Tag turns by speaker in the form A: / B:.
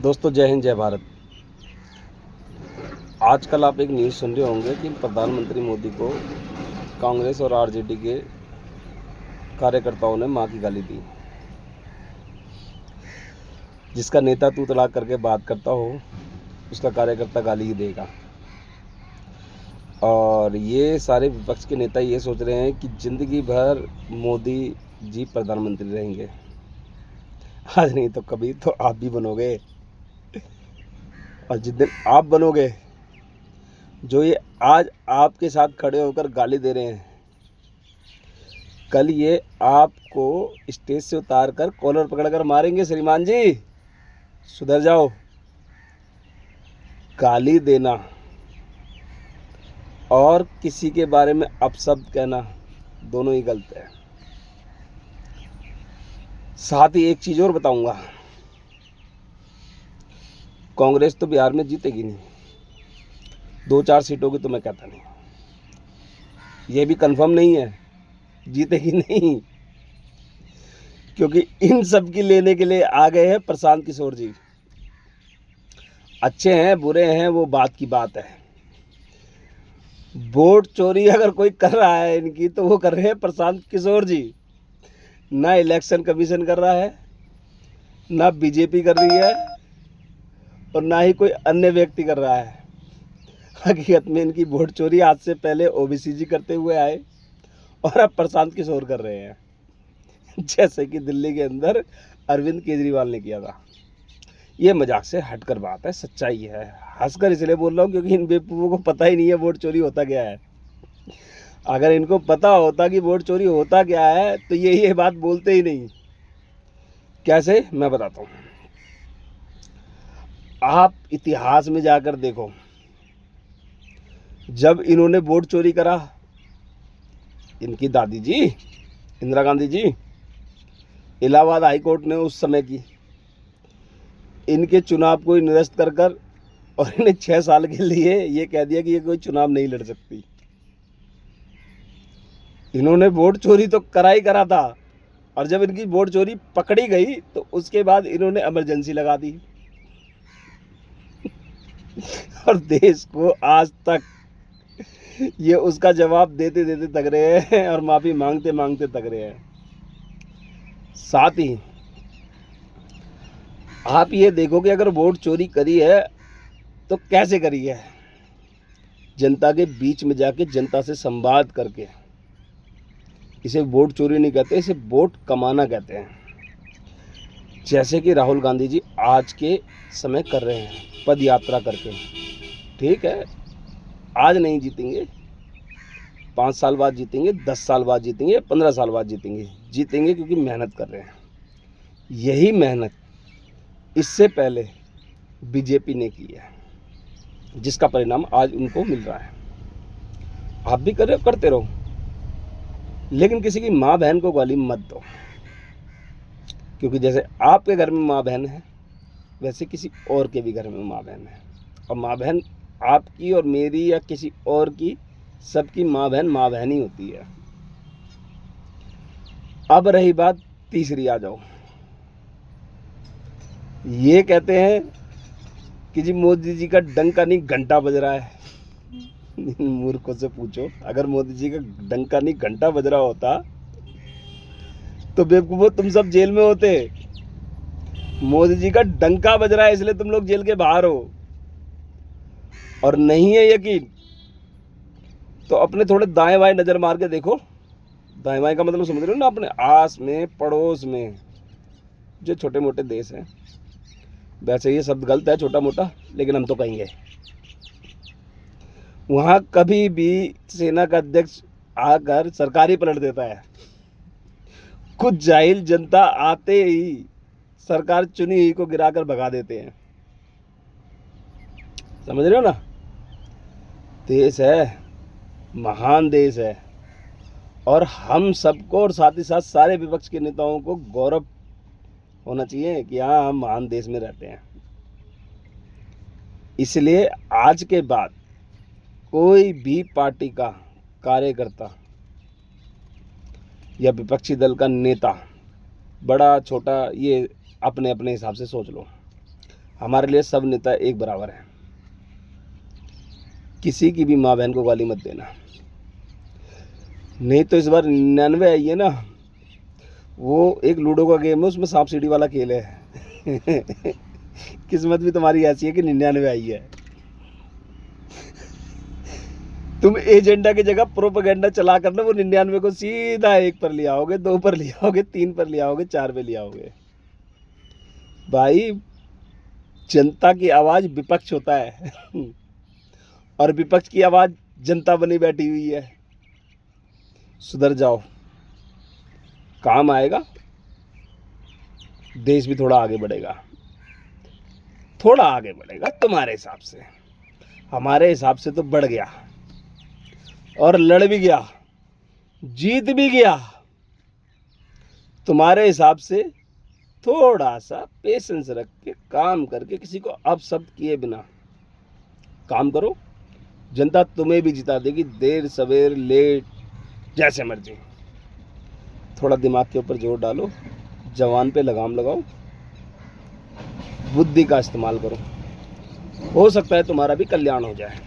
A: दोस्तों, जय हिंद, जय भारत। आजकल आप एक न्यूज़ सुन रहे होंगे कि प्रधानमंत्री मोदी को कांग्रेस और आरजेडी के कार्यकर्ताओं ने मां की गाली दी। जिसका नेता तू तड़ाक करके बात करता हो, उसका कार्यकर्ता गाली ही देगा। और ये सारे विपक्ष के नेता ये सोच रहे हैं कि ज़िंदगी भर मोदी जी प्रधानमंत्री रहेंगे। आज नहीं तो कभी तो आप भी बनोगे। और जिस दिन आप बनोगे, जो ये आज आपके साथ खड़े होकर गाली दे रहे हैं, कल ये आपको स्टेज से उतार कर कॉलर पकड़कर मारेंगे। श्रीमान जी, सुधर जाओ। गाली देना और किसी के बारे में अपशब्द कहना दोनों ही गलत है। साथ ही एक चीज़ और बताऊंगा, कांग्रेस तो बिहार में जीतेगी नहीं। 2-4 सीटों की तो मैं कहता नहीं, ये भी कंफर्म नहीं है जीतेगी नहीं, क्योंकि इन सब की लेने के लिए आ गए हैं प्रशांत किशोर जी। अच्छे हैं बुरे हैं वो बात की बात है। वोट चोरी अगर कोई कर रहा है इनकी, तो वो कर रहे हैं प्रशांत किशोर जी। ना इलेक्शन कमीशन कर रहा है, ना बीजेपी कर रही है, और ना ही कोई अन्य व्यक्ति कर रहा है। हकीकत में इनकी वोट चोरी आज से पहले ओबीसी जी करते हुए आए और अब प्रशांत किशोर कर रहे हैं, जैसे कि दिल्ली के अंदर अरविंद केजरीवाल ने किया था। ये मजाक से हटकर बात है, सच्चाई है। हंसकर इसलिए बोल रहा हूँ क्योंकि इन बेवकूफ़ों को पता ही नहीं है वोट चोरी होता क्या है। अगर इनको पता होता कि वोट चोरी होता क्या है तो ये बात बोलते ही नहीं। कैसे, मैं बताता हूँ। आप इतिहास में जाकर देखो, जब इन्होंने वोट चोरी करा, इनकी दादी जी इंदिरा गांधी जी, इलाहाबाद हाई कोर्ट ने उस समय की इनके चुनाव को निरस्त कर और इन्हें 6 साल के लिए ये कह दिया कि ये कोई चुनाव नहीं लड़ सकती। इन्होंने वोट चोरी तो करा ही करा था, और जब इनकी वोट चोरी पकड़ी गई तो उसके बाद इन्होंने इमरजेंसी लगा दी। और देश को आज तक ये उसका जवाब देते देते थक रहे हैं और माफ़ी मांगते मांगते थक रहे हैं। साथ ही आप ये देखो कि अगर वोट चोरी करी है तो कैसे करी है। जनता के बीच में जाके जनता से संवाद करके। इसे वोट चोरी नहीं कहते, इसे वोट कमाना कहते हैं। जैसे कि राहुल गांधी जी आज के समय कर रहे हैं, पद यात्रा करके। ठीक है, आज नहीं जीतेंगे, 5 साल बाद जीतेंगे, 10 साल बाद जीतेंगे, 15 साल बाद जीतेंगे। जीतेंगे क्योंकि मेहनत कर रहे हैं। यही मेहनत इससे पहले बीजेपी ने की है, जिसका परिणाम आज उनको मिल रहा है। आप भी करते रहो, लेकिन किसी की माँ बहन को गाली मत दो, क्योंकि जैसे आपके घर में माँ बहन है, वैसे किसी और के भी घर में माँ बहन है। और माँ बहन आपकी और मेरी या किसी और की, सबकी माँ बहन ही होती है। अब रही बात तीसरी, आ जाओ। ये कहते हैं कि जी मोदी जी का डंका नहीं घंटा बज रहा है। इन मूर्खों से पूछो, अगर मोदी जी का डंका नहीं घंटा बज रहा होता तो बेवकूफो तुम सब जेल में होते। मोदी जी का डंका बज रहा है इसलिए तुम लोग जेल के बाहर हो। और नहीं है यकीन तो अपने थोड़े दाएं बाएं नजर मार के देखो। दाएं बाएं का मतलब समझ रहे हो ना, अपने आस में पड़ोस में जो छोटे मोटे देश हैं। वैसे ये शब्द गलत है, छोटा मोटा, लेकिन हम तो कहेंगे। वहां कभी भी सेना का अध्यक्ष आकर सरकारी पलट देता है। कुछ जाहिल जनता आते ही सरकार चुनी हुई को गिराकर भगा देते हैं। समझ रहे हो ना। देश है, महान देश है, और हम सबको और साथ ही साथ सारे विपक्ष के नेताओं को गौरव होना चाहिए कि हाँ, हम महान देश में रहते हैं। इसलिए आज के बाद कोई भी पार्टी का कार्यकर्ता या विपक्षी दल का नेता, बड़ा छोटा, ये अपने अपने हिसाब से सोच लो। हमारे लिए सब नेता एक बराबर हैं। किसी की भी माँ बहन को गाली मत देना, नहीं तो इस बार 99 आई है ना, वो एक लूडो का गेम है, उसमें सांप सीढ़ी वाला खेल है। किस्मत भी तुम्हारी ऐसी है कि 99 आई है। तुम एजेंडा की जगह प्रोपेगेंडा चला कर ना वो 99 को सीधा 1 पर ले आओगे, 2 पर ले आओगे, 3 पर ले आओगे, 4 पे ले आओगे। भाई जनता की आवाज विपक्ष होता है और विपक्ष की आवाज जनता बनी बैठी हुई है। सुधर जाओ, काम आएगा, देश भी थोड़ा आगे बढ़ेगा, थोड़ा आगे बढ़ेगा तुम्हारे हिसाब से। हमारे हिसाब से तो बढ़ गया और लड़ भी गया, जीत भी गया। तुम्हारे हिसाब से थोड़ा सा पेशेंस रख के काम करके, किसी को अपशब्द किए बिना काम करो, जनता तुम्हें भी जिता देगी, देर सवेर लेट जैसे मर्जी। थोड़ा दिमाग के ऊपर जोर डालो, जवान पे लगाम लगाओ, बुद्धि का इस्तेमाल करो, हो सकता है तुम्हारा भी कल्याण हो जाए।